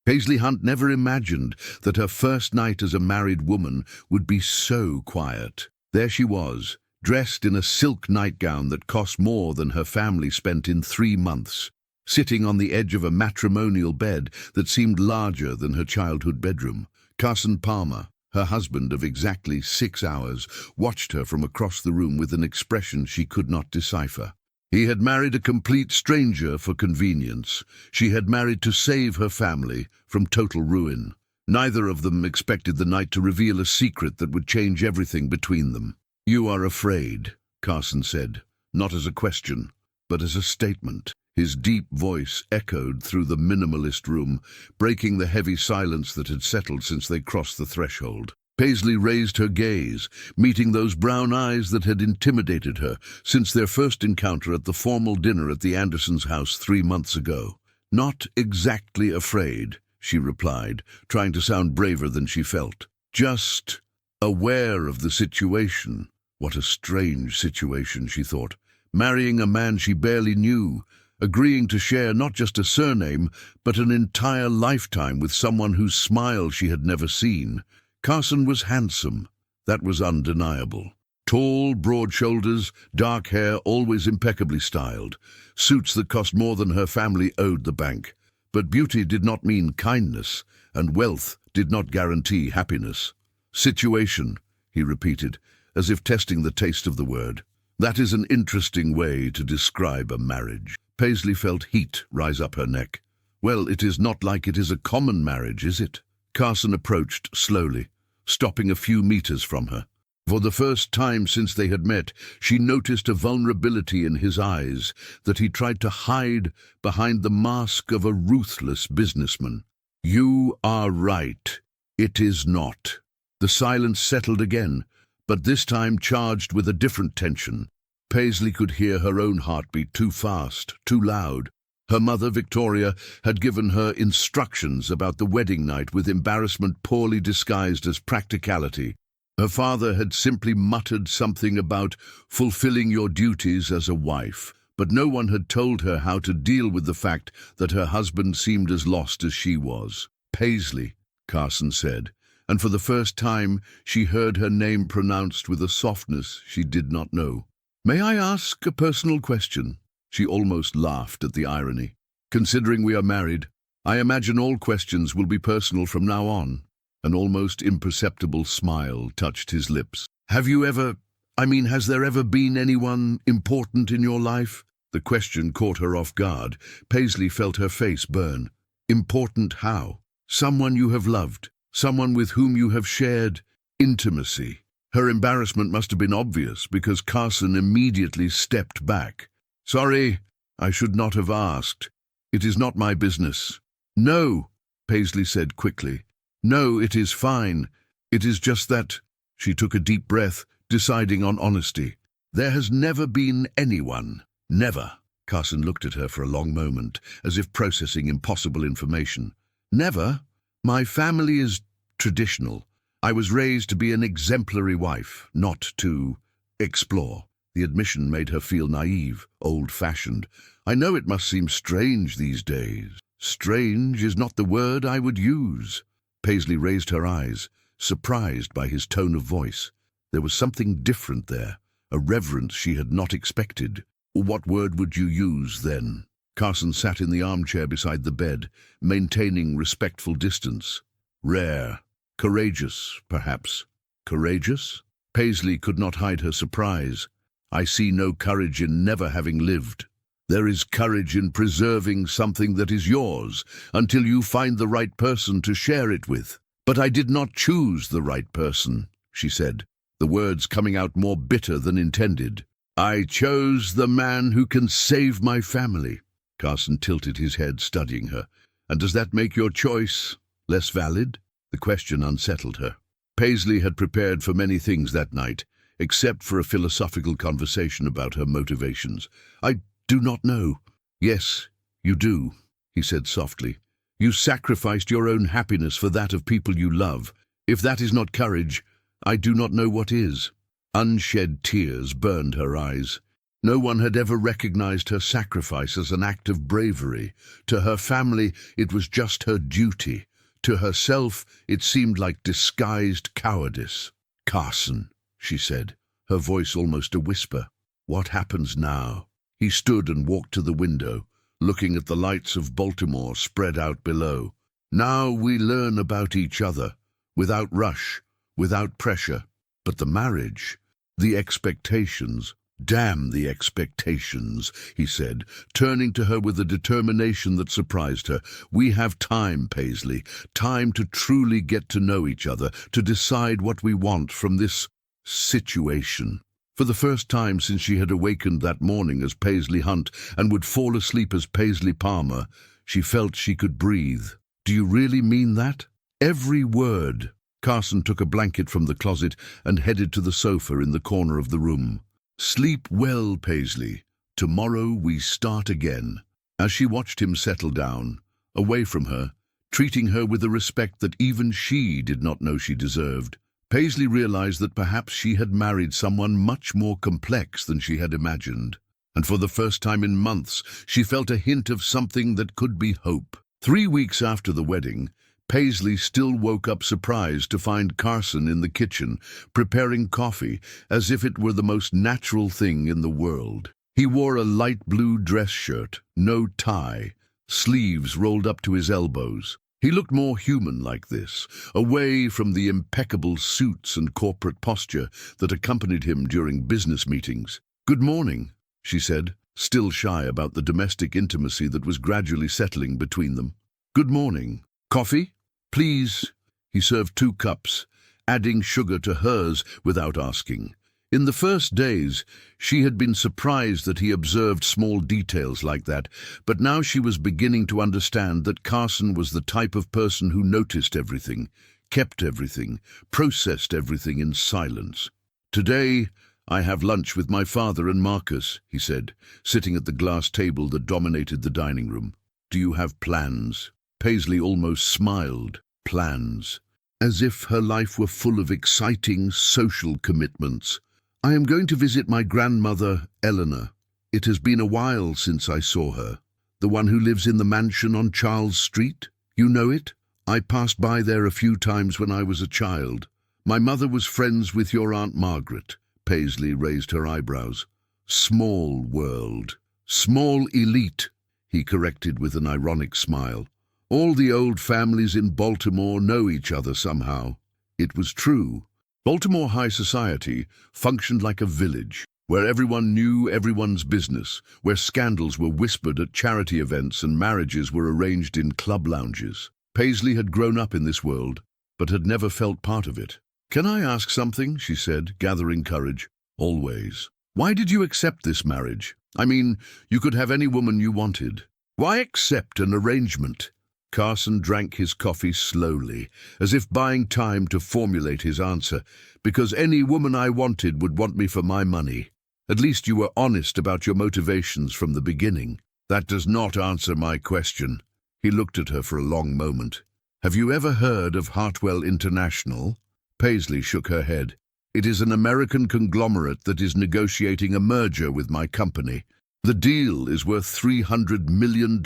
Paisley Hunt never imagined that her first night as a married woman would be so quiet. There she was, dressed in a silk nightgown that cost more than her family spent in 3 months, sitting on the edge of a matrimonial bed that seemed larger than her childhood bedroom. Carson Palmer, her husband of exactly 6 hours, watched her from across the room with an expression she could not decipher. He had married a complete stranger for convenience. She had married to save her family from total ruin. Neither of them expected the night to reveal a secret that would change everything between them. "You are afraid," Carson said, not as a question, but as a statement. His deep voice echoed through the minimalist room, breaking the heavy silence that had settled since they crossed the threshold. Paisley raised her gaze, meeting those brown eyes that had intimidated her since their first encounter at the formal dinner at the Andersons' house 3 months ago. "Not exactly afraid," she replied, trying to sound braver than she felt. "Just aware of the situation." What a strange situation, she thought. Marrying a man she barely knew, agreeing to share not just a surname, but an entire lifetime with someone whose smile she had never seen. Carson was handsome. That was undeniable. Tall, broad shoulders, dark hair, always impeccably styled. Suits that cost more than her family owed the bank. But beauty did not mean kindness, and wealth did not guarantee happiness. "Situation," he repeated, as if testing the taste of the word. "That is an interesting way to describe a marriage." Paisley felt heat rise up her neck. "Well, it is not like it is a common marriage, is it?" Carson approached slowly, stopping a few meters from her. For the first time since they had met, she noticed a vulnerability in his eyes that he tried to hide behind the mask of a ruthless businessman. "You are right. It is not." The silence settled again, but this time charged with a different tension. Paisley could hear her own heartbeat, too fast, too loud. Her mother, Victoria, had given her instructions about the wedding night with embarrassment poorly disguised as practicality. Her father had simply muttered something about fulfilling your duties as a wife, but no one had told her how to deal with the fact that her husband seemed as lost as she was. "Paisley," Carson said, and for the first time she heard her name pronounced with a softness she did not know. "May I ask a personal question?" She almost laughed at the irony. "Considering we are married, I imagine all questions will be personal from now on." An almost imperceptible smile touched his lips. Has there ever been anyone important in your life?" The question caught her off guard. Paisley felt her face burn. "Important how?" "Someone you have loved, someone with whom you have shared intimacy." Her embarrassment must have been obvious because Carson immediately stepped back. "Sorry, I should not have asked. It is not my business." "No," Paisley said quickly. "No, it is fine. It is just that—" She took a deep breath, deciding on honesty. "There has never been anyone." "Never." Carson looked at her for a long moment, as if processing impossible information. "Never? My family is traditional. I was raised to be an exemplary wife, not to explore." The admission made her feel naive, old-fashioned. "I know it must seem strange these days." "Strange is not the word I would use." Paisley raised her eyes, surprised by his tone of voice. There was something different there, a reverence she had not expected. "What word would you use, then?" Carson sat in the armchair beside the bed, maintaining respectful distance. "Rare. Courageous, perhaps." "Courageous?" Paisley could not hide her surprise. "I see no courage in never having lived. There is courage in preserving something that is yours until you find the right person to share it with." "But I did not choose the right person," she said, the words coming out more bitter than intended. "I chose the man who can save my family." Carson tilted his head, studying her. "And does that make your choice less valid?" The question unsettled her. Paisley had prepared for many things that night, except for a philosophical conversation about her motivations. "I do not know." "Yes, you do," he said softly. "You sacrificed your own happiness for that of people you love. If that is not courage, I do not know what is." Unshed tears burned her eyes. No one had ever recognized her sacrifice as an act of bravery. To her family, it was just her duty. To herself, it seemed like disguised cowardice. "Carson," she said, her voice almost a whisper. "What happens now?" He stood and walked to the window, looking at the lights of Baltimore spread out below. "Now we learn about each other, without rush, without pressure. But the marriage, the expectations, damn the expectations," he said, turning to her with a determination that surprised her. "We have time, Paisley, time to truly get to know each other, to decide what we want from this situation." For the first time since she had awakened that morning as Paisley Hunt and would fall asleep as Paisley Palmer, she felt she could breathe. "Do you really mean that?" "Every word." Carson took a blanket from the closet and headed to the sofa in the corner of the room. "Sleep well, Paisley. Tomorrow we start again." As she watched him settle down, away from her, treating her with a respect that even she did not know she deserved, Paisley realized that perhaps she had married someone much more complex than she had imagined. And for the first time in months, she felt a hint of something that could be hope. 3 weeks after the wedding, Paisley still woke up surprised to find Carson in the kitchen, preparing coffee as if it were the most natural thing in the world. He wore a light blue dress shirt, no tie, sleeves rolled up to his elbows. He looked more human like this, away from the impeccable suits and corporate posture that accompanied him during business meetings. "Good morning," she said, still shy about the domestic intimacy that was gradually settling between them. "Good morning. Coffee?" "Please." He served 2 cups, adding sugar to hers without asking. In the first days, she had been surprised that he observed small details like that, but now she was beginning to understand that Carson was the type of person who noticed everything, kept everything, processed everything in silence. "Today, I have lunch with my father and Marcus," he said, sitting at the glass table that dominated the dining room. "Do you have plans?" Paisley almost smiled. Plans. As if her life were full of exciting social commitments. "I am going to visit my grandmother, Eleanor. It has been a while since I saw her. The one who lives in the mansion on Charles Street. You know it? I passed by there a few times when I was a child. My mother was friends with your Aunt Margaret." Paisley raised her eyebrows. "Small world. Small elite," he corrected with an ironic smile. "All the old families in Baltimore know each other somehow." It was true. Baltimore high society functioned like a village, where everyone knew everyone's business, where scandals were whispered at charity events and marriages were arranged in club lounges. Paisley had grown up in this world, but had never felt part of it. "Can I ask something?" she said, gathering courage. "Always." "Why did you accept this marriage? I mean, you could have any woman you wanted. Why accept an arrangement?" Carson drank his coffee slowly, as if buying time to formulate his answer. "Because any woman I wanted would want me for my money. At least you were honest about your motivations from the beginning." "That does not answer my question." He looked at her for a long moment. "Have you ever heard of Hartwell International?" Paisley shook her head. "It is an American conglomerate that is negotiating a merger with my company. The deal is worth $300 million.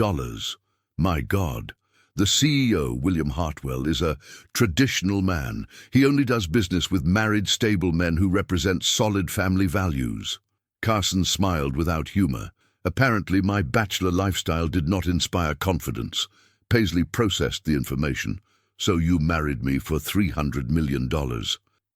My God. The CEO, William Hartwell, is a traditional man. He only does business with married, stable men who represent solid family values." Carson smiled without humor. Apparently, my bachelor lifestyle did not inspire confidence. Paisley processed the information. "So you married me for $300 million.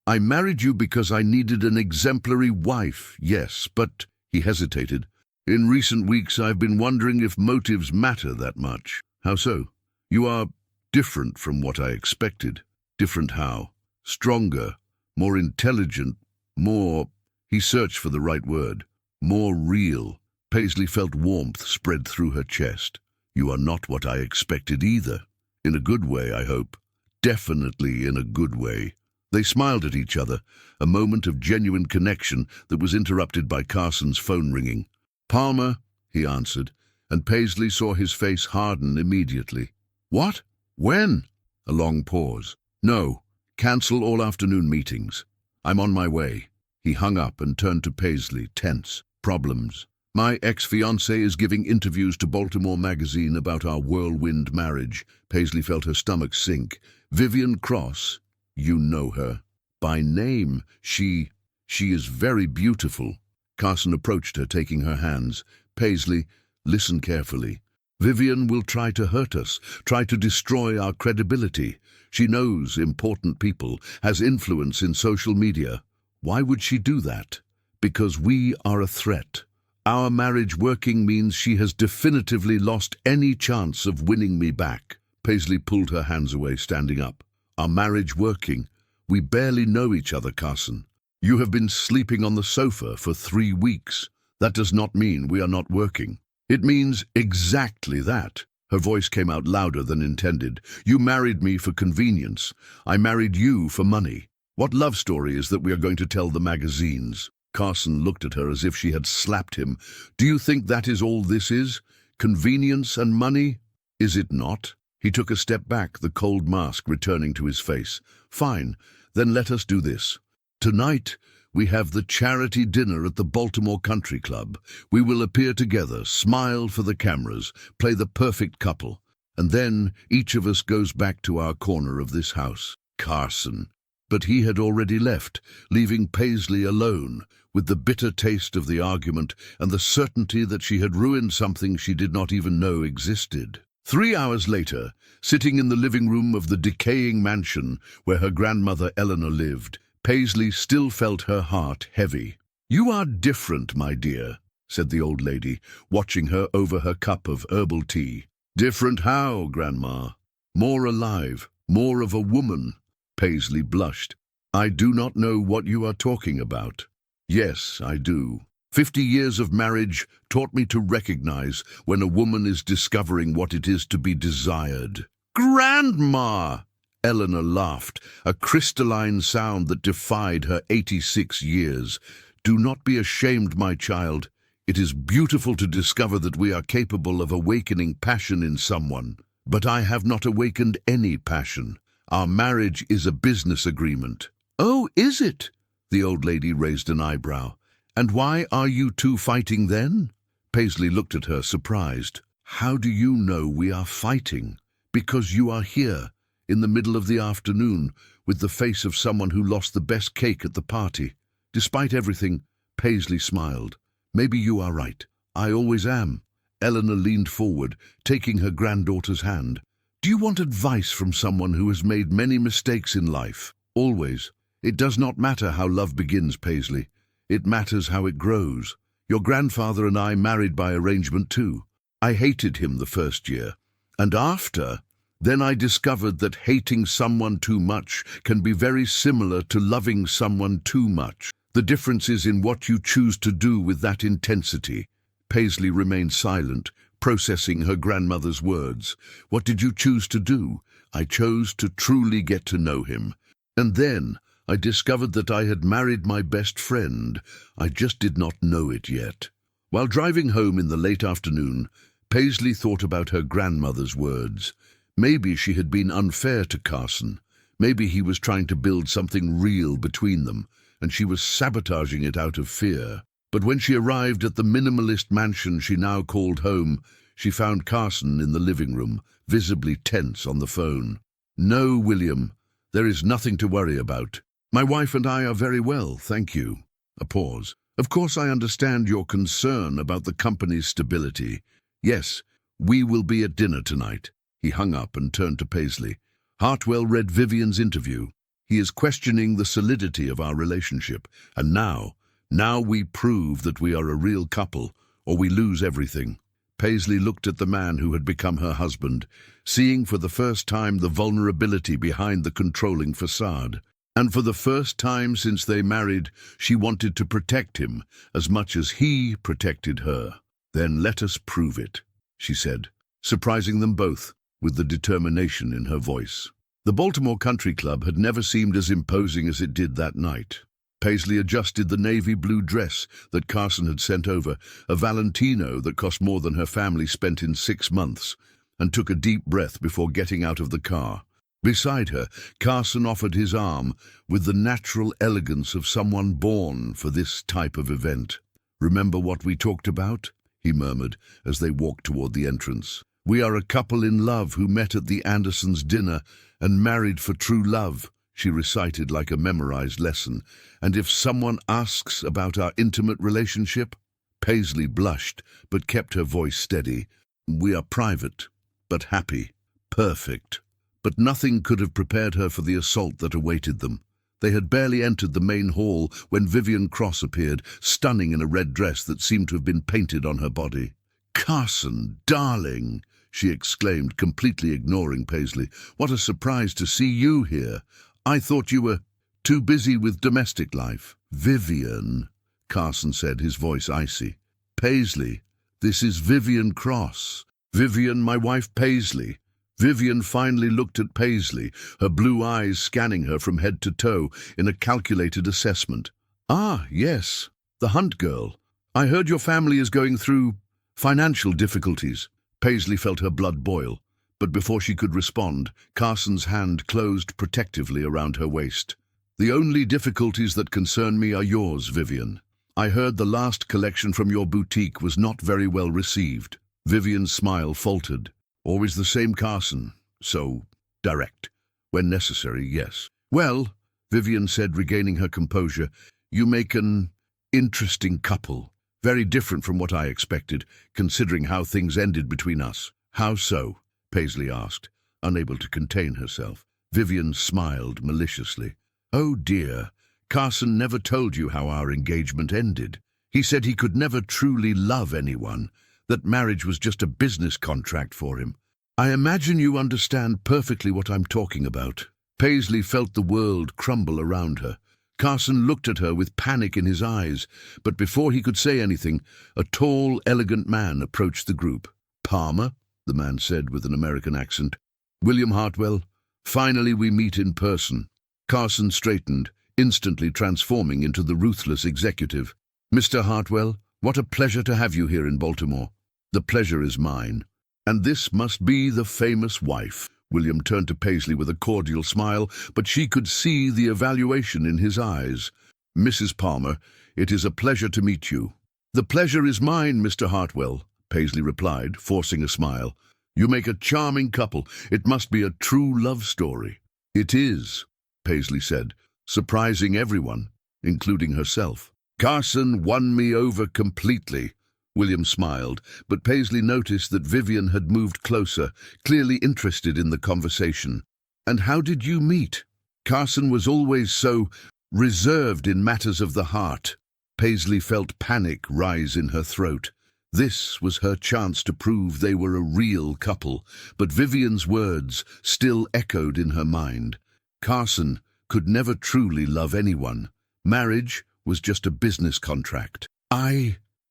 "I married you because I needed an exemplary wife, yes, but—" He hesitated. "In recent weeks I've been wondering if motives matter that much." "How so?" "You are different from what I expected." "Different how?" "Stronger, more intelligent, more—" He searched for the right word. "More real." Paisley felt warmth spread through her chest. "You are not what I expected either. In a good way, I hope." "Definitely in a good way." They smiled at each other, a moment of genuine connection that was interrupted by Carson's phone ringing. "Palmer," he answered, and Paisley saw his face harden immediately. "What? When?" A long pause. "No. Cancel all afternoon meetings. I'm on my way." He hung up and turned to Paisley, tense. Problems. My ex-fiancé is giving interviews to Baltimore Magazine about our whirlwind marriage. Paisley felt her stomach sink. Vivian Cross, you know her. By name, she is very beautiful. Carson approached her, taking her hands. Paisley, listen carefully. Vivian will try to hurt us, try to destroy our credibility. She knows important people, has influence in social media. Why would she do that? Because we are a threat. Our marriage working means she has definitively lost any chance of winning me back. Paisley pulled her hands away, standing up. Our marriage working? We barely know each other, Carson. You have been sleeping on the sofa for 3 weeks. That does not mean we are not working. It means exactly that. Her voice came out louder than intended. You married me for convenience. I married you for money. What love story is that we are going to tell the magazines? Carson looked at her as if she had slapped him. Do you think that is all this is? Convenience and money? Is it not? He took a step back, the cold mask returning to his face. Fine, then let us do this. Tonight, we have the charity dinner at the Baltimore Country Club. We will appear together, smile for the cameras, play the perfect couple. And then each of us goes back to our corner of this house. Carson. But he had already left, leaving Paisley alone, with the bitter taste of the argument and the certainty that she had ruined something she did not even know existed. 3 hours later, sitting in the living room of the decaying mansion where her grandmother Eleanor lived, Paisley still felt her heart heavy. You are different, my dear, said the old lady, watching her over her cup of herbal tea. Different how, Grandma? More alive, more of a woman. Paisley blushed. I do not know what you are talking about. Yes, I do. 50 years of marriage taught me to recognize when a woman is discovering what it is to be desired. Grandma! Eleanor laughed, a crystalline sound that defied her 86 years. Do not be ashamed, my child. It is beautiful to discover that we are capable of awakening passion in someone. But I have not awakened any passion. Our marriage is a business agreement. Oh, is it? The old lady raised an eyebrow. And why are you two fighting then? Paisley looked at her, surprised. How do you know we are fighting? Because you are here, in the middle of the afternoon, with the face of someone who lost the best cake at the party. Despite everything, Paisley smiled. Maybe you are right. I always am. Eleanor leaned forward, taking her granddaughter's hand. Do you want advice from someone who has made many mistakes in life? Always. It does not matter how love begins, Paisley. It matters how it grows. Your grandfather and I married by arrangement too. I hated him the first year. And after, then I discovered that hating someone too much can be very similar to loving someone too much. The difference is in what you choose to do with that intensity. Paisley remained silent, processing her grandmother's words. What did you choose to do? I chose to truly get to know him. And then I discovered that I had married my best friend. I just did not know it yet. While driving home in the late afternoon, Paisley thought about her grandmother's words. Maybe she had been unfair to Carson. Maybe he was trying to build something real between them, and she was sabotaging it out of fear. But when she arrived at the minimalist mansion she now called home, she found Carson in the living room, visibly tense on the phone. No, William, there is nothing to worry about. My wife and I are very well, thank you. A pause. Of course I understand your concern about the company's stability. Yes, we will be at dinner tonight. He hung up and turned to Paisley. Hartwell read Vivian's interview. He is questioning the solidity of our relationship, and now we prove that we are a real couple, or we lose everything. Paisley looked at the man who had become her husband, seeing for the first time the vulnerability behind the controlling facade. And for the first time since they married, she wanted to protect him as much as he protected her. Then let us prove it, she said, surprising them both with the determination in her voice. The Baltimore Country Club had never seemed as imposing as it did that night. Paisley adjusted the navy blue dress that Carson had sent over, a Valentino that cost more than her family spent in 6 months, and took a deep breath before getting out of the car. Beside her, Carson offered his arm with the natural elegance of someone born for this type of event. Remember what we talked about? He murmured as they walked toward the entrance. We are a couple in love who met at the Andersons' dinner and married for true love, she recited like a memorized lesson. And if someone asks about our intimate relationship? Paisley blushed, but kept her voice steady. We are private, but happy, perfect. But nothing could have prepared her for the assault that awaited them. They had barely entered the main hall when Vivian Cross appeared, stunning in a red dress that seemed to have been painted on her body. "Carson, darling!" she exclaimed, completely ignoring Paisley. "What a surprise to see you here. I thought you were too busy with domestic life." "Vivian," Carson said, his voice icy. "Paisley, this is Vivian Cross. Vivian, my wife Paisley." Vivian finally looked at Paisley, her blue eyes scanning her from head to toe in a calculated assessment. "Ah, yes, the Hunt girl. I heard your family is going through financial difficulties." Paisley felt her blood boil, but before she could respond, Carson's hand closed protectively around her waist. "The only difficulties that concern me are yours, Vivian. I heard the last collection from your boutique was not very well received." Vivian's smile faltered. Always the same Carson, so direct. When necessary, yes. "Well," Vivian said, regaining her composure, "you make an interesting couple. Very different from what I expected, considering how things ended between us." "How so?" Paisley asked, unable to contain herself. Vivian smiled maliciously. "Oh dear, Carson never told you how our engagement ended. He said he could never truly love anyone, that marriage was just a business contract for him. I imagine you understand perfectly what I'm talking about." Paisley felt the world crumble around her. Carson looked at her with panic in his eyes, but before he could say anything, a tall, elegant man approached the group. "Palmer," the man said with an American accent. "William Hartwell, finally we meet in person." Carson straightened, instantly transforming into the ruthless executive. "Mr. Hartwell, what a pleasure to have you here in Baltimore." "The pleasure is mine. And this must be the famous wife." William turned to Paisley with a cordial smile, but she could see the evaluation in his eyes. "Mrs. Palmer, it is a pleasure to meet you." "The pleasure is mine, Mr. Hartwell," Paisley replied, forcing a smile. "You make a charming couple. It must be a true love story." "It is," Paisley said, surprising everyone, including herself. "Carson won me over completely." William smiled, but Paisley noticed that Vivian had moved closer, clearly interested in the conversation. "And how did you meet?" "Carson was always so reserved in matters of the heart." Paisley felt panic rise in her throat. This was her chance to prove they were a real couple, but Vivian's words still echoed in her mind. Carson could never truly love anyone. Marriage was just a business contract.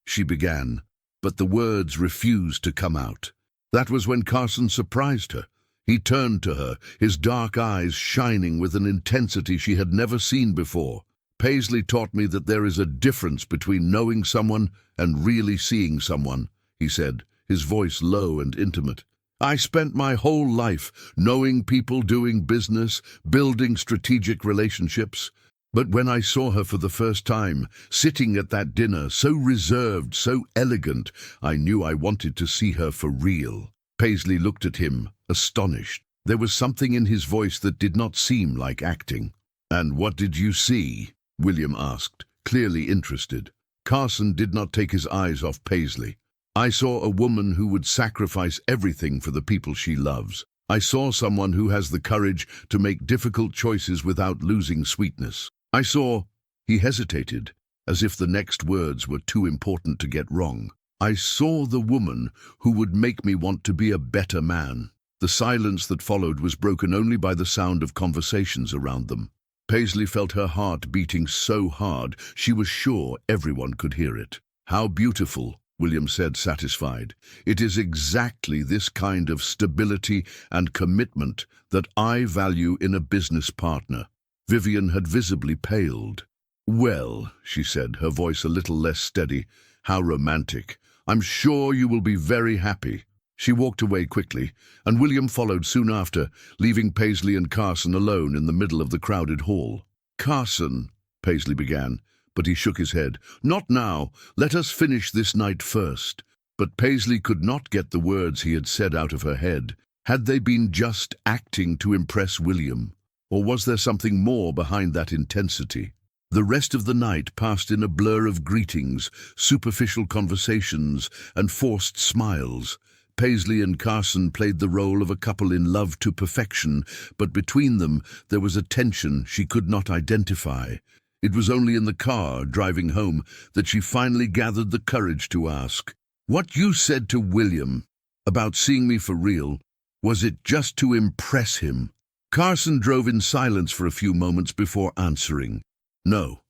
She began, but the words refused to come out. That was when Carson surprised her. He turned to her, his dark eyes shining with an intensity she had never seen before. "Paisley taught me that there is a difference between knowing someone and really seeing someone," he said, his voice low and intimate. "I spent my whole life knowing people, doing business, building strategic relationships. But when I saw her for the first time, sitting at that dinner, so reserved, so elegant, I knew I wanted to see her for real." Paisley looked at him, astonished. There was something in his voice that did not seem like acting. "And what did you see?" William asked, clearly interested. Carson did not take his eyes off Paisley. "I saw a woman who would sacrifice everything for the people she loves. I saw someone who has the courage to make difficult choices without losing sweetness. I saw—" He hesitated, as if the next words were too important to get wrong. "I saw the woman who would make me want to be a better man." The silence that followed was broken only by the sound of conversations around them. Paisley felt her heart beating so hard she was sure everyone could hear it. "How beautiful," William said, satisfied. "It is exactly this kind of stability and commitment that I value in a business partner." Vivian had visibly paled. "Well," she said, her voice a little less steady, "how romantic. I'm sure you will be very happy." She walked away quickly, and William followed soon after, leaving Paisley and Carson alone in the middle of the crowded hall. "Carson," Paisley began, But he shook his head. "Not now. Let us finish this night first." But Paisley could not get the words he had said out of her head. Had they been just acting to impress William? Or was there something more behind that intensity? The rest of the night passed in a blur of greetings, superficial conversations, and forced smiles. Paisley and Carson played the role of a couple in love to perfection, but between them there was a tension she could not identify. It was only in the car, driving home, that she finally gathered the courage to ask, "What you said to William about seeing me for real, was it just to impress him?" Carson drove in silence for a few moments before answering. No,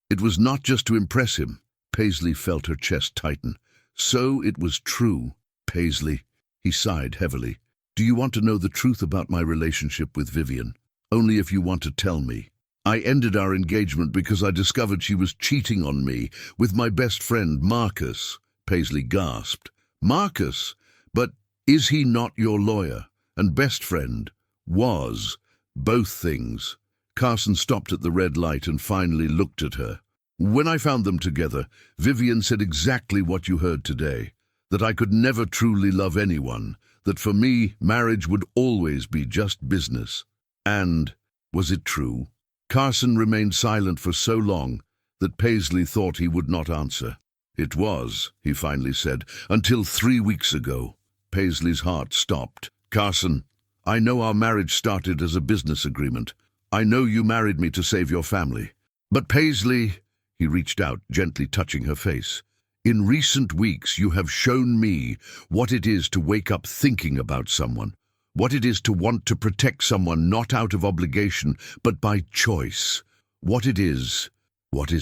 it was not just to impress him." Paisley felt her chest tighten. "So it was true." "Paisley," he sighed heavily, "do you want to know the truth about my relationship with Vivian? Only if you want to tell me. I ended our engagement because I discovered she was cheating on me with my best friend, Marcus." Paisley gasped. "Marcus? But is he not your lawyer and best friend?" "Was. Both things." Carson stopped at the red light and finally looked at her. "When I found them together, Vivian said exactly what you heard today, that I could never truly love anyone, that for me, marriage would always be just business." "And was it true?" Carson remained silent for so long that Paisley thought he would not answer. "It was," he finally said, "until 3 weeks ago." Paisley's heart stopped. "Carson, I know our marriage started as a business agreement. I know you married me to save your family. But Paisley," he reached out, gently touching her face, "in recent weeks you have shown me what it is to wake up thinking about someone, what it is to want to protect someone not out of obligation, but by choice. What is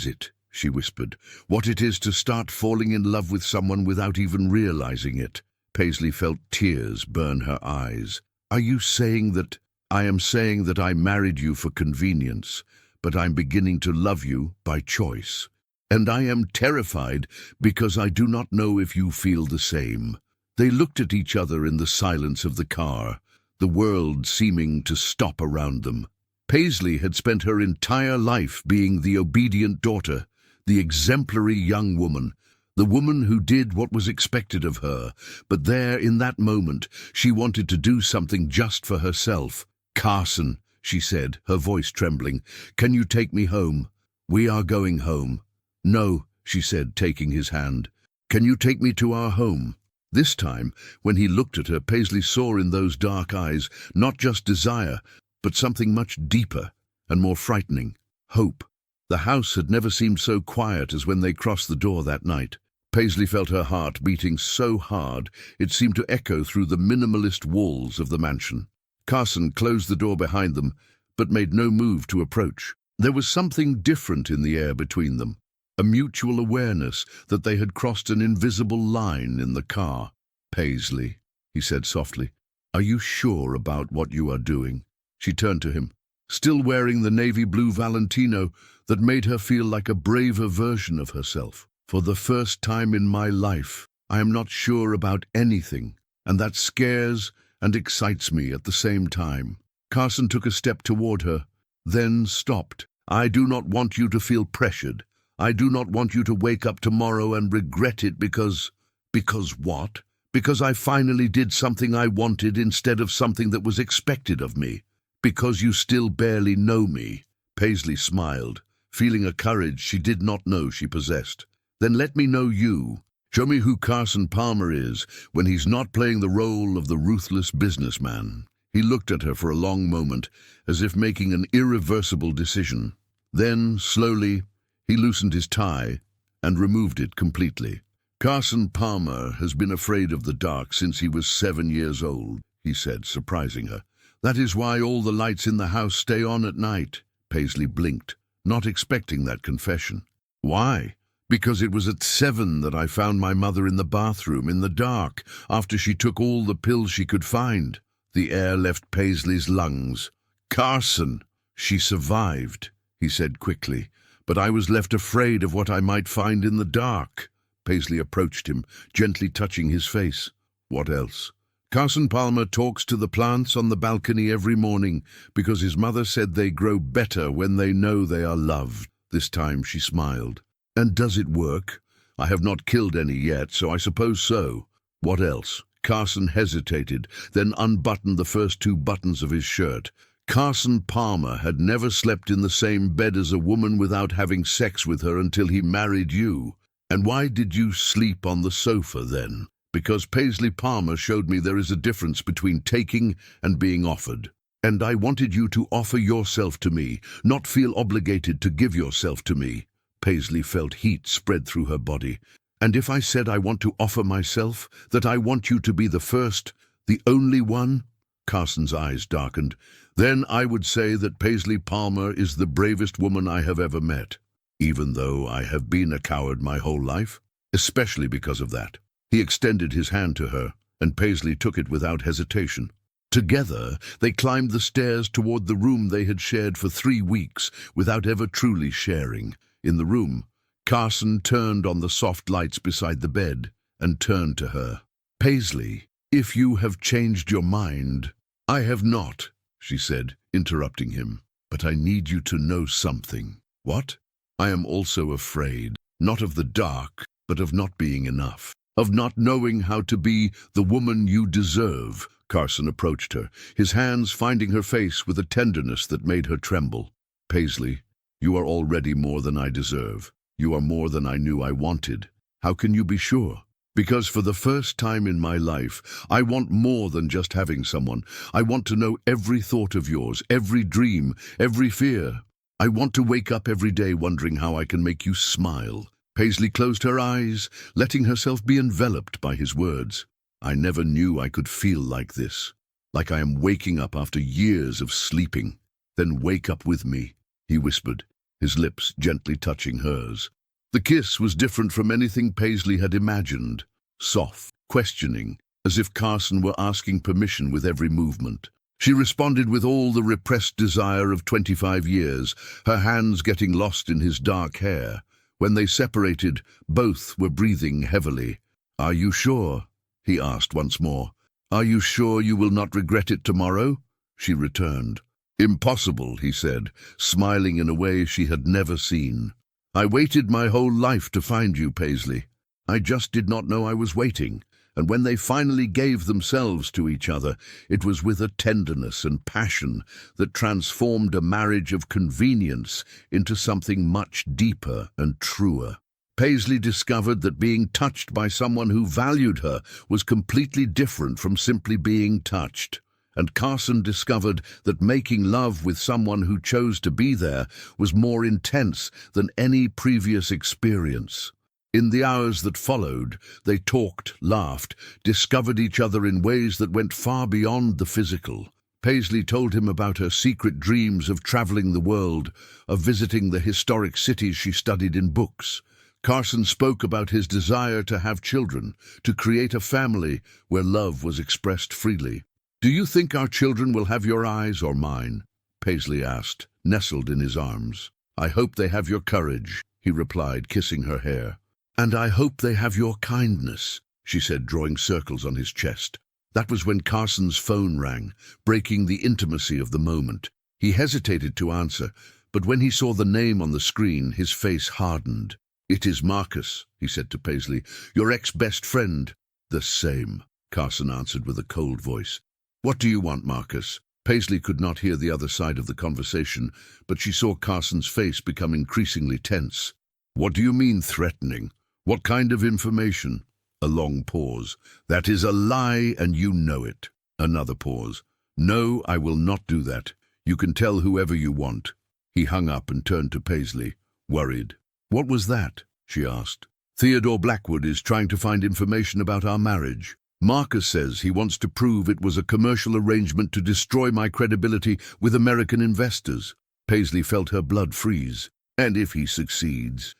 it?" she whispered. "What it is to start falling in love with someone without even realizing it." Paisley felt tears burn her eyes. "Are you saying that—" "I am saying that I married you for convenience, but I'm beginning to love you by choice. And I am terrified because I do not know if you feel the same." They looked at each other in the silence of the car, the world seeming to stop around them. Paisley had spent her entire life being the obedient daughter, the exemplary young woman, the woman who did what was expected of her, but there, in that moment, she wanted to do something just for herself. "Carson," she said, her voice trembling, "can you take me home? We are going home." "No," she said, taking his hand. "Can you take me to our home?" This time, when he looked at her, Paisley saw in those dark eyes not just desire, but something much deeper and more frightening: hope. The house had never seemed so quiet as when they crossed the door that night. Paisley felt her heart beating so hard it seemed to echo through the minimalist walls of the mansion. Carson closed the door behind them, but made no move to approach. There was something different in the air between them, a mutual awareness that they had crossed an invisible line in the car. "Paisley," he said softly, "are you sure about what you are doing?" She turned to him, still wearing the navy blue Valentino that made her feel like a braver version of herself. "For the first time in my life, I am not sure about anything, and that scares and excites me at the same time." Carson took a step toward her, then stopped. "I do not want you to feel pressured. I do not want you to wake up tomorrow and regret it because—" "Because what?" "Because I finally did something I wanted instead of something that was expected of me. Because you still barely know me." Paisley smiled, feeling a courage she did not know she possessed. "Then let me know you. Show me who Carson Palmer is when he's not playing the role of the ruthless businessman." He looked at her for a long moment, as if making an irreversible decision. Then, slowly, he loosened his tie and removed it completely. "Carson Palmer has been afraid of the dark since he was 7 years old," he said, surprising her. "That is why all the lights in the house stay on at night." Paisley blinked, not expecting that confession. "Why?" "Because it was at 7 that I found my mother in the bathroom, in the dark, after she took all the pills she could find." The air left Paisley's lungs. "Carson!" "She survived," he said quickly, "but I was left afraid of what I might find in the dark." Paisley approached him, gently touching his face. "What else?" "Carson Palmer talks to the plants on the balcony every morning because his mother said they grow better when they know they are loved." This time she smiled. And does it work? I have not killed any yet, so I suppose so. What else? Carson hesitated, then unbuttoned the first 2 buttons of his shirt. Carson Palmer had never slept in the same bed as a woman without having sex with her until he married you. And why did you sleep on the sofa then? Because Paisley Palmer showed me there is a difference between taking and being offered. And I wanted you to offer yourself to me, not feel obligated to give yourself to me. Paisley felt heat spread through her body. And if I said I want to offer myself, that I want you to be the first, the only one? Carson's eyes darkened. Then I would say that Paisley Palmer is the bravest woman I have ever met, even though I have been a coward my whole life, especially because of that. He extended his hand to her, and Paisley took it without hesitation. Together, they climbed the stairs toward the room they had shared for 3 weeks without ever truly sharing. In the room, Carson turned on the soft lights beside the bed and turned to her. Paisley, if you have changed your mind— I have not, she said, interrupting him. But I need you to know something. What? I am also afraid, not of the dark, but of not being enough. Of not knowing how to be the woman you deserve. Carson approached her, his hands finding her face with a tenderness that made her tremble. Paisley, you are already more than I deserve. You are more than I knew I wanted. How can you be sure? Because for the first time in my life, I want more than just having someone. I want to know every thought of yours, every dream, every fear. I want to wake up every day wondering how I can make you smile. Paisley closed her eyes, letting herself be enveloped by his words. I never knew I could feel like this, like I am waking up after years of sleeping. Then wake up with me, he whispered, his lips gently touching hers. The kiss was different from anything Paisley had imagined. Soft, questioning, as if Carson were asking permission with every movement. She responded with all the repressed desire of 25 years, her hands getting lost in his dark hair. When they separated, both were breathing heavily. Are you sure? He asked once more. Are you sure you will not regret it tomorrow? She returned. Impossible, he said, smiling in a way she had never seen. I waited my whole life to find you, Paisley. I just did not know I was waiting. And when they finally gave themselves to each other, it was with a tenderness and passion that transformed a marriage of convenience into something much deeper and truer. Paisley discovered that being touched by someone who valued her was completely different from simply being touched. And Carson discovered that making love with someone who chose to be there was more intense than any previous experience. In the hours that followed, they talked, laughed, discovered each other in ways that went far beyond the physical. Paisley told him about her secret dreams of traveling the world, of visiting the historic cities she studied in books. Carson spoke about his desire to have children, to create a family where love was expressed freely. Do you think our children will have your eyes or mine? Paisley asked, nestled in his arms. I hope they have your courage, he replied, kissing her hair. And I hope they have your kindness, she said, drawing circles on his chest. That was when Carson's phone rang, breaking the intimacy of the moment. He hesitated to answer, but when he saw the name on the screen, his face hardened. It is Marcus, he said to Paisley, your ex-best friend. The same, Carson answered with a cold voice. What do you want, Marcus? Paisley could not hear the other side of the conversation, but she saw Carson's face become increasingly tense. What do you mean, threatening? What kind of information? A long pause. That is a lie, and you know it. Another pause. No, I will not do that. You can tell whoever you want. He hung up and turned to Paisley, worried. What was that? She asked. Theodore Blackwood is trying to find information about our marriage. Marcus says he wants to prove it was a commercial arrangement to destroy my credibility with American investors. Paisley felt her blood freeze. And if he succeeds,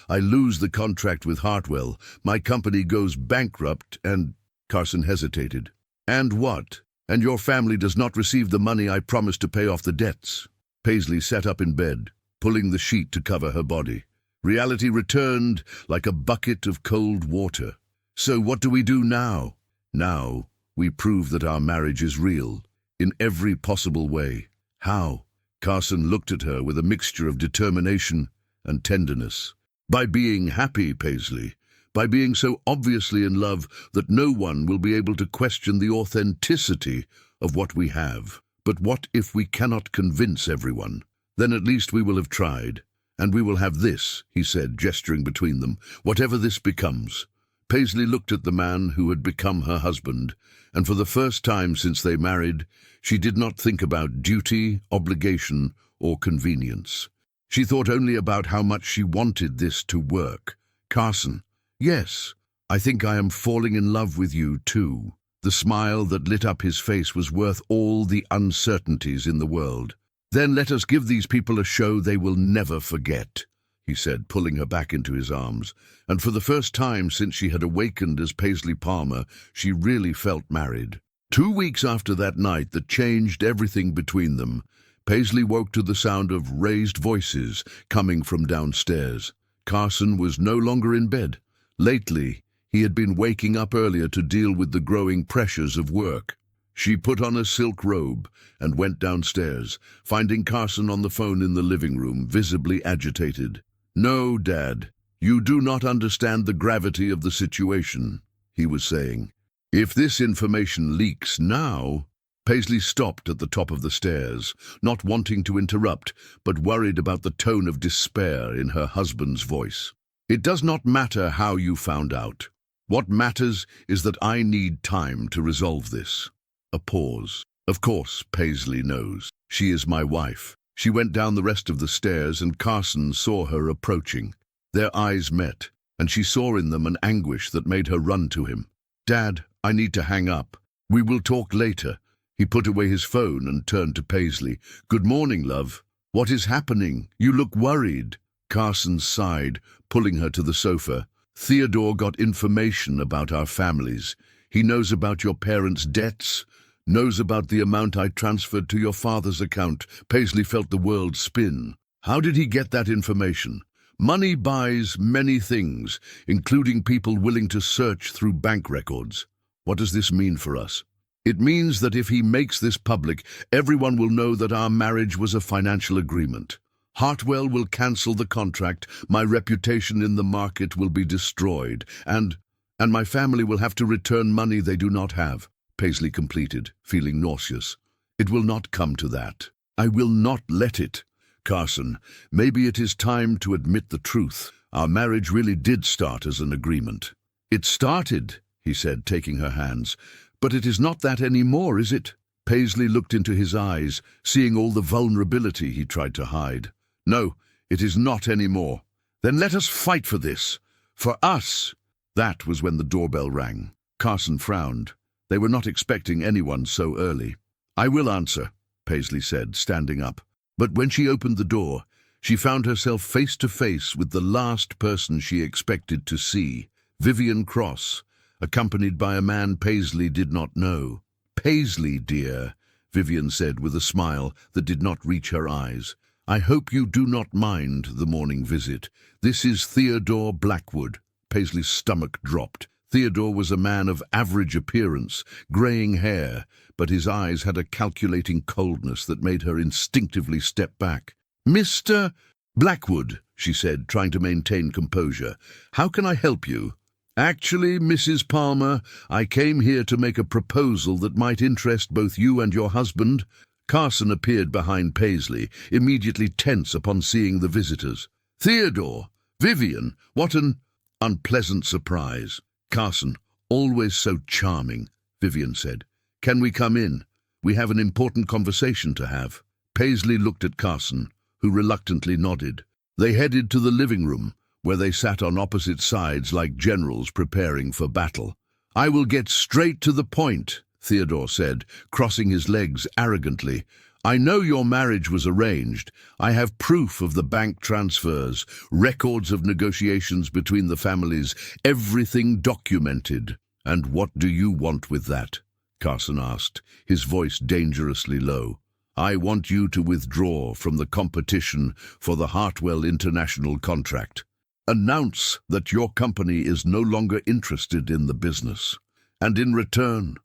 I lose the contract with Hartwell. My company goes bankrupt and— Carson hesitated. And what? And your family does not receive the money I promised to pay off the debts. Paisley sat up in bed, pulling the sheet to cover her body. Reality returned like a bucket of cold water. So what do we do now? Now, we prove that our marriage is real, in every possible way. How? Carson looked at her with a mixture of determination and tenderness. By being happy, Paisley. By being so obviously in love that no one will be able to question the authenticity of what we have. But what if we cannot convince everyone? Then at least we will have tried. And we will have this, he said, gesturing between them, whatever this becomes. Paisley looked at the man who had become her husband, and for the first time since they married, she did not think about duty, obligation, or convenience. She thought only about how much she wanted this to work. Carson, yes, I think I am falling in love with you too. The smile that lit up his face was worth all the uncertainties in the world. Then let us give these people a show they will never forget, he said, pulling her back into his arms. And for the first time since she had awakened as Paisley Palmer, she really felt married. 2 weeks after that night that changed everything between them, Paisley woke to the sound of raised voices coming from downstairs. Carson was no longer in bed. Lately, he had been waking up earlier to deal with the growing pressures of work. She put on a silk robe and went downstairs, finding Carson on the phone in the living room, visibly agitated. "No, Dad, you do not understand the gravity of the situation," he was saying. "If this information leaks now—" Paisley stopped at the top of the stairs, not wanting to interrupt, but worried about the tone of despair in her husband's voice. "It does not matter how you found out. What matters is that I need time to resolve this." A pause. "Of course, Paisley knows. She is my wife." She went down the rest of the stairs, and Carson saw her approaching. Their eyes met, and she saw in them an anguish that made her run to him. "Dad, I need to hang up. We will talk later." He put away his phone and turned to Paisley. "Good morning, love. What is happening? You look worried." Carson sighed, pulling her to the sofa. "Theodore got information about our families. He knows about your parents' debts, knows about the amount I transferred to your father's account." Paisley felt the world spin. How did he get that information? Money buys many things, including people willing to search through bank records. What does this mean for us? It means that if he makes this public, everyone will know that our marriage was a financial agreement. Hartwell will cancel the contract, my reputation in the market will be destroyed, and my family will have to return money they do not have," Paisley completed, feeling nauseous. "It will not come to that. I will not let it. Carson, maybe it is time to admit the truth. Our marriage really did start as an agreement." "It started," he said, taking her hands. "But it is not that anymore, is it?" Paisley looked into his eyes, seeing all the vulnerability he tried to hide. "No, it is not anymore." "Then let us fight for this. For us." That was when the doorbell rang. Carson frowned. They were not expecting anyone so early. "I will answer," Paisley said, standing up. But when she opened the door, she found herself face to face with the last person she expected to see, Vivian Cross, accompanied by a man Paisley did not know. "Paisley, dear," Vivian said with a smile that did not reach her eyes. "I hope you do not mind the morning visit. This is Theodore Blackwood." Paisley's stomach dropped. Theodore was a man of average appearance, graying hair, but his eyes had a calculating coldness that made her instinctively step back. "Mr. Blackwood," she said, trying to maintain composure. "How can I help you?" "Actually, Mrs. Palmer, I came here to make a proposal that might interest both you and your husband." Carson appeared behind Paisley, immediately tense upon seeing the visitors. "Theodore! Vivian! What an unpleasant surprise." "Carson, always so charming," Vivian said. "Can we come in? We have an important conversation to have." Paisley looked at Carson, who reluctantly nodded. They headed to the living room, where they sat on opposite sides like generals preparing for battle. "I will get straight to the point," Theodore said, crossing his legs arrogantly. "I know your marriage was arranged. I have proof of the bank transfers, records of negotiations between the families, everything documented." "And what do you want with that?" Carson asked, his voice dangerously low. "I want you to withdraw from the competition for the Hartwell International contract. Announce that your company is no longer interested in the business. And in return,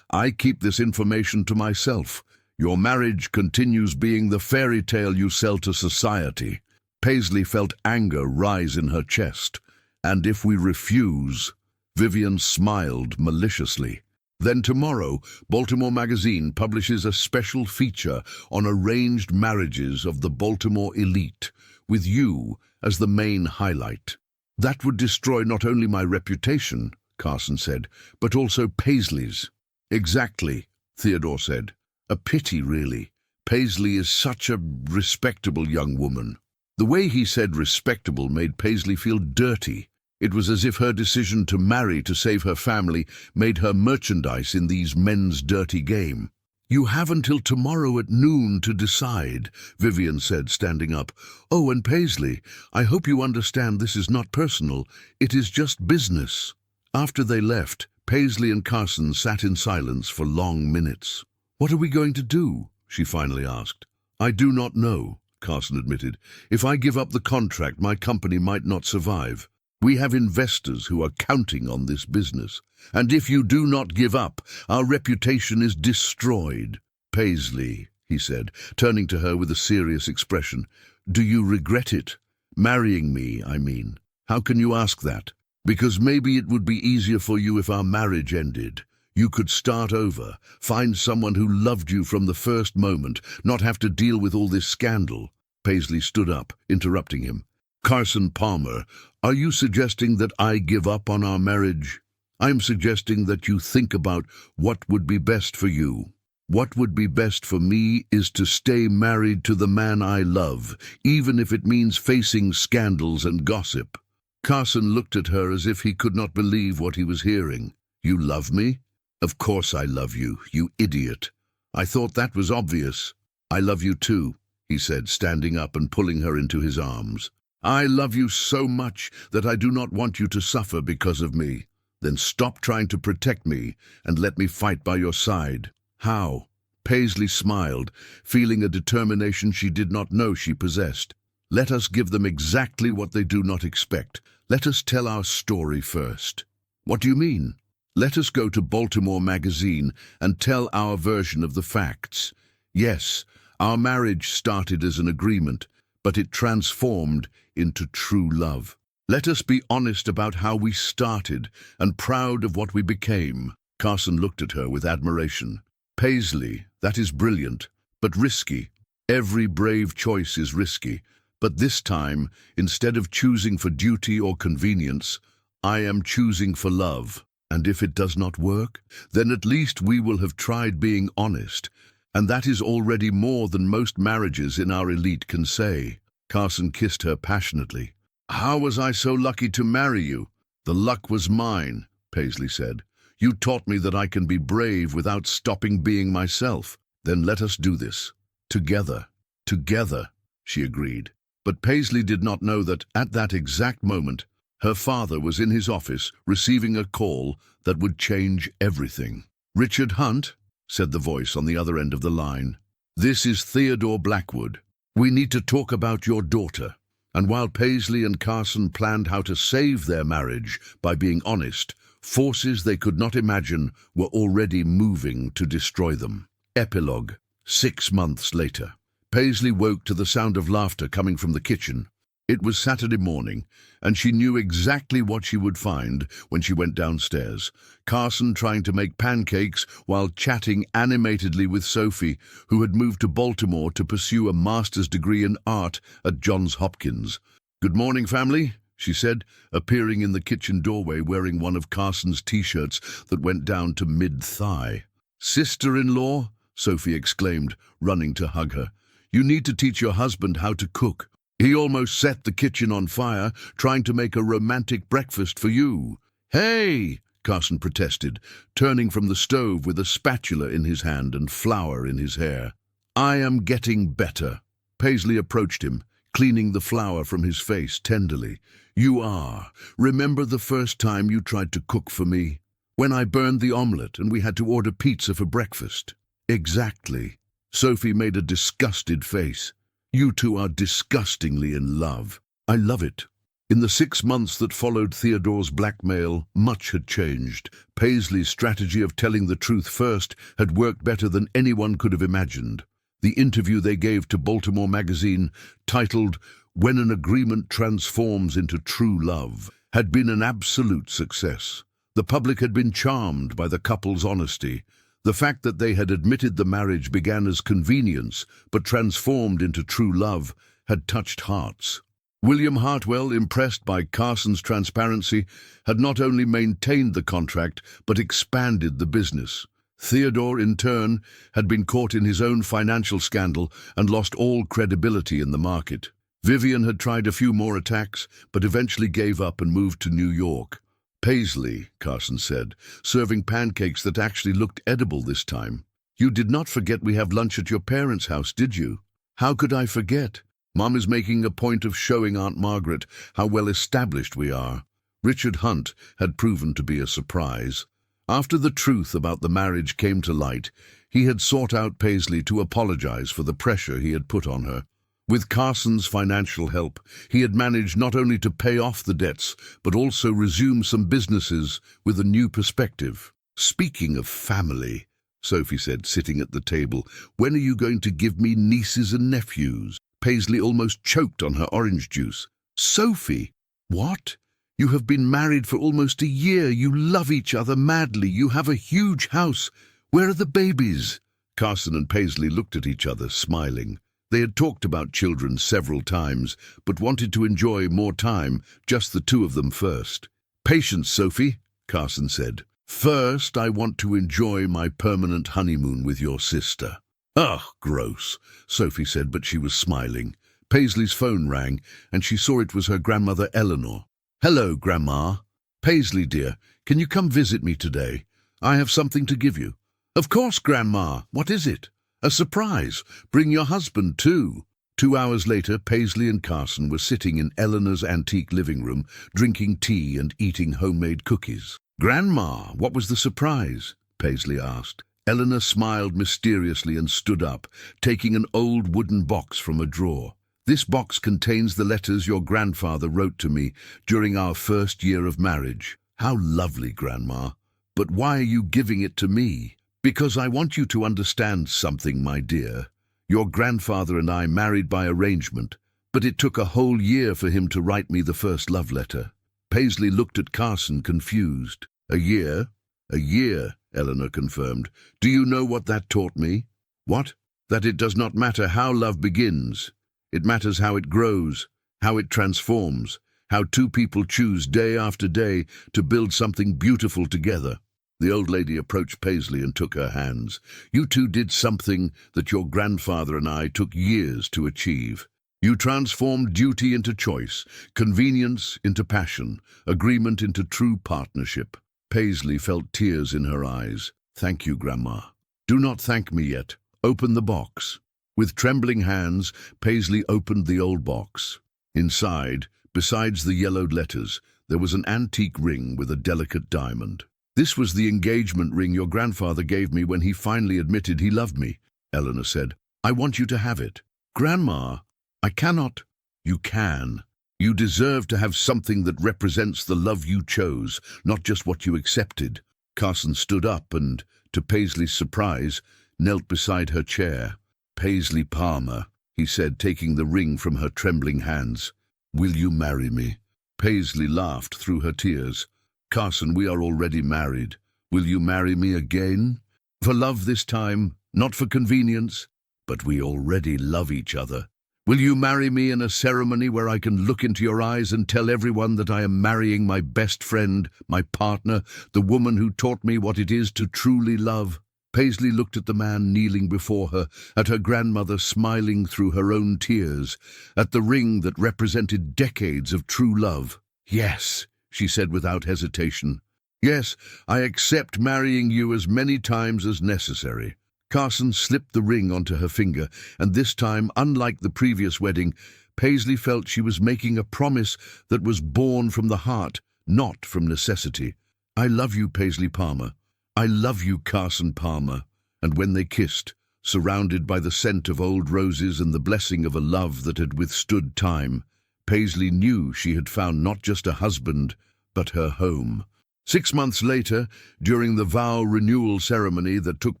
I keep this information to myself. Your marriage continues being the fairy tale you sell to society. Paisley felt anger rise in her chest. And if we refuse, Vivian smiled maliciously. Then tomorrow, Baltimore Magazine publishes a special feature on arranged marriages of the Baltimore elite, with you as the main highlight. That would destroy not only my reputation, Carson said, but also Paisley's. Exactly, Theodore said. A pity, really. Paisley is such a respectable young woman. The way he said respectable made Paisley feel dirty. It was as if her decision to marry to save her family made her merchandise in these men's dirty game. You have until tomorrow at noon to decide, Vivian said, standing up. Oh, and Paisley, I hope you understand this is not personal. It is just business. After they left, Paisley and Carson sat in silence for long minutes. What are we going to do? She finally asked. I do not know, Carson admitted. If I give up the contract, my company might not survive. We have investors who are counting on this business. And if you do not give up, our reputation is destroyed. Paisley, he said, turning to her with a serious expression, do you regret it? Marrying me, I mean. How can you ask that? Because maybe it would be easier for you if our marriage ended. You could start over, find someone who loved you from the first moment, not have to deal with all this scandal. Paisley stood up, interrupting him. Carson Palmer, are you suggesting that I give up on our marriage? I'm suggesting that you think about what would be best for you. What would be best for me is to stay married to the man I love, even if it means facing scandals and gossip. Carson looked at her as if he could not believe what he was hearing. You love me? Of course I love you, you idiot. I thought that was obvious. I love you too, he said, standing up and pulling her into his arms. I love you so much that I do not want you to suffer because of me. Then stop trying to protect me and let me fight by your side. How? Paisley smiled, feeling a determination she did not know she possessed. Let us give them exactly what they do not expect. Let us tell our story first. What do you mean? Let us go to Baltimore Magazine and tell our version of the facts. Yes, our marriage started as an agreement, but it transformed into true love. Let us be honest about how we started and proud of what we became. Carson looked at her with admiration. Paisley, that is brilliant, but risky. Every brave choice is risky. But this time, instead of choosing for duty or convenience, I am choosing for love. And if it does not work, then at least we will have tried being honest. And that is already more than most marriages in our elite can say. Carson kissed her passionately. How was I so lucky to marry you? The luck was mine, Paisley said. You taught me that I can be brave without stopping being myself. Then let us do this. Together. Together, she agreed. But Paisley did not know that, at that exact moment, her father was in his office receiving a call that would change everything. Richard Hunt, said the voice on the other end of the line. This is Theodore Blackwood. We need to talk about your daughter. And while Paisley and Carson planned how to save their marriage by being honest, forces they could not imagine were already moving to destroy them. Epilogue. 6 months later. Paisley woke to the sound of laughter coming from the kitchen. It was Saturday morning, and she knew exactly what she would find when she went downstairs. Carson trying to make pancakes while chatting animatedly with Sophie, who had moved to Baltimore to pursue a master's degree in art at Johns Hopkins. Good morning, family, she said, appearing in the kitchen doorway wearing one of Carson's T-shirts that went down to mid-thigh. Sister-in-law, Sophie exclaimed, running to hug her. You need to teach your husband how to cook. He almost set the kitchen on fire, trying to make a romantic breakfast for you. Hey, Carson protested, turning from the stove with a spatula in his hand and flour in his hair. I am getting better. Paisley approached him, cleaning the flour from his face tenderly. You are. Remember the first time you tried to cook for me? When I burned the omelette and we had to order pizza for breakfast? Exactly. Sophie made a disgusted face. You two are disgustingly in love. I love it. In the 6 months that followed Theodore's blackmail, much had changed. Paisley's strategy of telling the truth first had worked better than anyone could have imagined. The interview they gave to Baltimore Magazine, titled "When an Agreement Transforms into True Love," had been an absolute success. The public had been charmed by the couple's honesty. The fact that they had admitted the marriage began as convenience but transformed into true love had touched hearts. William Hartwell, impressed by Carson's transparency, had not only maintained the contract but expanded the business. Theodore, in turn, had been caught in his own financial scandal and lost all credibility in the market. Vivian had tried a few more attacks, but eventually gave up and moved to New York. "Paisley," Carson said, serving pancakes that actually looked edible this time. "You did not forget we have lunch at your parents' house, did you?" "How could I forget? Mom is making a point of showing Aunt Margaret how well established we are." Richard Hunt had proven to be a surprise. After the truth about the marriage came to light, he had sought out Paisley to apologize for the pressure he had put on her. With Carson's financial help, he had managed not only to pay off the debts, but also resume some businesses with a new perspective. "Speaking of family," Sophie said, sitting at the table, "when are you going to give me nieces and nephews?" Paisley almost choked on her orange juice. "Sophie, what? You have been married for almost a year. You love each other madly. You have a huge house. Where are the babies?" Carson and Paisley looked at each other, smiling. They had talked about children several times, but wanted to enjoy more time, just the two of them first. "Patience, Sophie," Carson said. "First, I want to enjoy my permanent honeymoon with your sister." "Ugh, gross," Sophie said, but she was smiling. Paisley's phone rang, and she saw it was her grandmother Eleanor. "Hello, Grandma." "Paisley, dear, can you come visit me today? I have something to give you." "Of course, Grandma. What is it?" "A surprise. Bring your husband, too." 2 hours later, Paisley and Carson were sitting in Eleanor's antique living room, drinking tea and eating homemade cookies. "Grandma, what was the surprise?" Paisley asked. Eleanor smiled mysteriously and stood up, taking an old wooden box from a drawer. "This box contains the letters your grandfather wrote to me during our first year of marriage." "How lovely, Grandma. But why are you giving it to me?" "Because I want you to understand something, my dear. Your grandfather and I married by arrangement, but it took a whole year for him to write me the first love letter." Paisley looked at Carson, confused. "A year?" "A year," Eleanor confirmed. "Do you know what that taught me?" "What?" "That it does not matter how love begins. It matters how it grows, how it transforms, how two people choose day after day to build something beautiful together." The old lady approached Paisley and took her hands. "You two did something that your grandfather and I took years to achieve. You transformed duty into choice, convenience into passion, agreement into true partnership." Paisley felt tears in her eyes. "Thank you, Grandma." "Do not thank me yet. Open the box." With trembling hands, Paisley opened the old box. Inside, besides the yellowed letters, there was an antique ring with a delicate diamond. "This was the engagement ring your grandfather gave me when he finally admitted he loved me," Eleanor said. "I want you to have it." "Grandma, I cannot." "You can. You deserve to have something that represents the love you chose, not just what you accepted." Carson stood up and, to Paisley's surprise, knelt beside her chair. "Paisley Palmer," he said, taking the ring from her trembling hands. "Will you marry me?" Paisley laughed through her tears. "Carson, we are already married. Will you marry me again? For love this time, not for convenience, but we already love each other. Will you marry me in a ceremony where I can look into your eyes and tell everyone that I am marrying my best friend, my partner, the woman who taught me what it is to truly love?" Paisley looked at the man kneeling before her, at her grandmother smiling through her own tears, at the ring that represented decades of true love. "Yes," she said without hesitation. "Yes, I accept marrying you as many times as necessary." Carson slipped the ring onto her finger, and this time, unlike the previous wedding, Paisley felt she was making a promise that was born from the heart, not from necessity. "I love you, Paisley Palmer. I love you, Carson Palmer." And when they kissed, surrounded by the scent of old roses and the blessing of a love that had withstood time, Paisley knew she had found not just a husband, but her home. 6 months later, during the vow renewal ceremony that took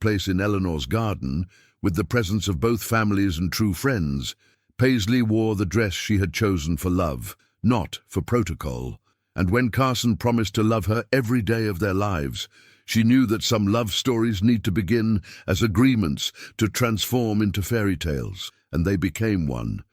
place in Eleanor's garden, with the presence of both families and true friends, Paisley wore the dress she had chosen for love, not for protocol. And when Carson promised to love her every day of their lives, she knew that some love stories need to begin as agreements to transform into fairy tales, and they became one.